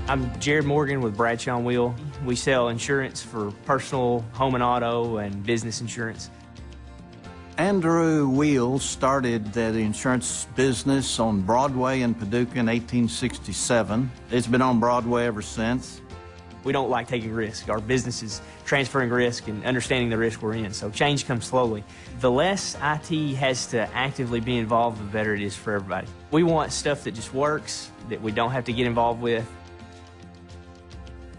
I'm Jared Morgan with BradshawWeil. We sell insurance for personal, home and auto, and business insurance. Andrew Weil started the insurance business on Broadway in Paducah in 1867. It's been on Broadway ever since. We don't like taking risk. Our business is transferring risk and understanding the risk we're in, so change comes slowly. The less IT has to actively be involved, the better it is for everybody. We want stuff that just works, that we don't have to get involved with.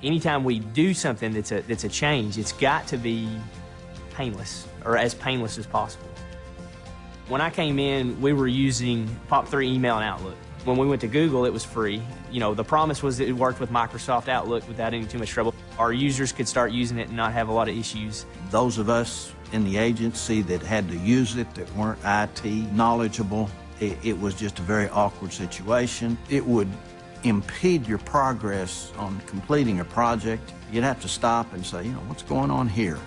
Anytime we do something that's a change, it's got to be painless, or as painless as possible. When I came in, we were using POP3 email and Outlook. When we went to Google, it was free. You know, the promise was that it worked with Microsoft Outlook without any too much trouble. Our users could start using it and not have a lot of issues. Those of us in the agency that had to use it, that weren't IT knowledgeable, it was just a very awkward situation. It would impede your progress on completing a project. You'd have to stop and say, you know, what's going on here?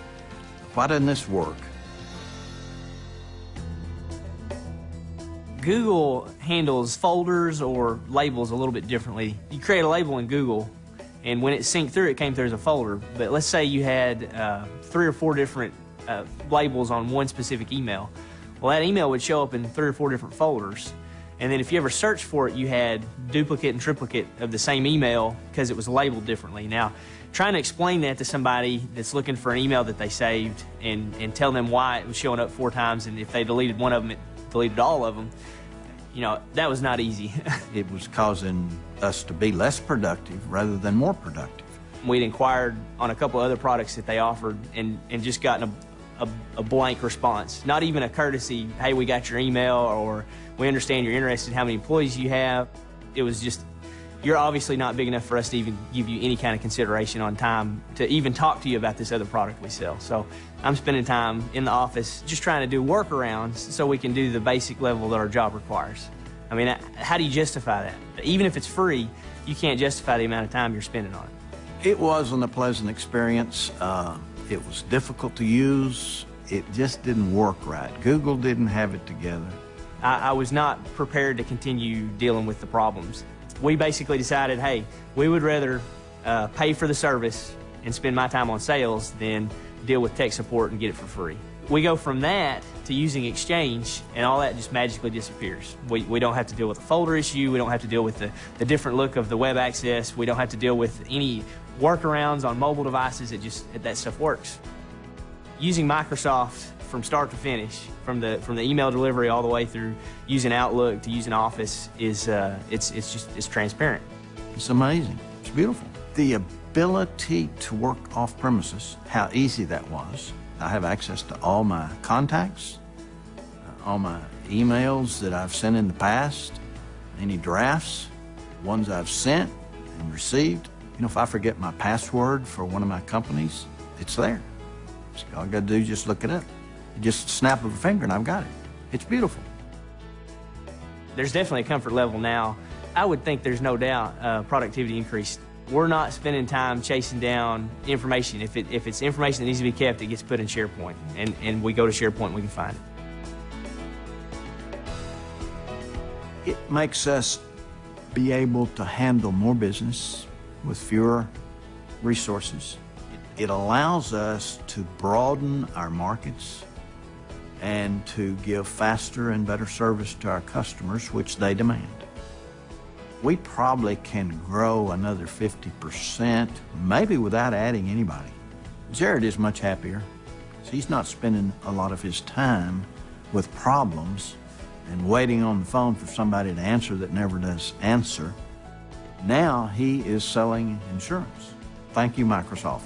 Why doesn't this work? Google handles folders or labels a little bit differently. You create a label in Google, and when it synced through, it came through as a folder. But let's say you had 3 or 4 different labels on one specific email. Well, that email would show up in 3 or 4 different folders. And then if you ever searched for it, you had duplicate and triplicate of the same email because it was labeled differently. Now, trying to explain that to somebody that's looking for an email that they saved and tell them why it was showing up 4 times, and if they deleted one of them, it deleted all of them, you know, that was not easy. It was causing us to be less productive rather than more productive. We'd inquired on a couple other products that they offered and just gotten a blank response. Not even a courtesy, hey, we got your email, or we understand you're interested in how many employees you have. It was just, you're obviously not big enough for us to even give you any kind of consideration on time to even talk to you about this other product we sell. So I'm spending time in the office just trying to do workarounds so we can do the basic level that our job requires. I mean, how do you justify that? Even if it's free, you can't justify the amount of time you're spending on it. It wasn't a pleasant experience. It was difficult to use. It just didn't work right. Google didn't have it together. I was not prepared to continue dealing with the problems. We basically decided, hey, we would rather pay for the service and spend my time on sales than deal with tech support and get it for free. We go from that to using Exchange, and all that just magically disappears. We don't have to deal with the folder issue. We don't have to deal with the different look of the web access. We don't have to deal with any workarounds on mobile devices. That stuff works. Using Microsoft from start to finish, from the email delivery all the way through using Outlook to using Office is it's transparent. It's amazing. It's beautiful. The ability to work off premises, how easy that was. I have access to all my contacts, all my emails that I've sent in the past, any drafts, ones I've sent and received. You know, if I forget my password for one of my companies, it's there. So all I got to do is just look it up. Just snap of a finger and I've got it. It's beautiful. There's definitely a comfort level now. I would think there's no doubt productivity increased. We're not spending time chasing down information. If it's information that needs to be kept, it gets put in SharePoint, and we go to SharePoint and we can find it. It makes us be able to handle more business with fewer resources. It allows us to broaden our markets and to give faster and better service to our customers, which they demand. We probably can grow another 50%, maybe without adding anybody. Jared is much happier. He's not spending a lot of his time with problems and waiting on the phone for somebody to answer that never does answer. Now he is selling insurance. Thank you, Microsoft.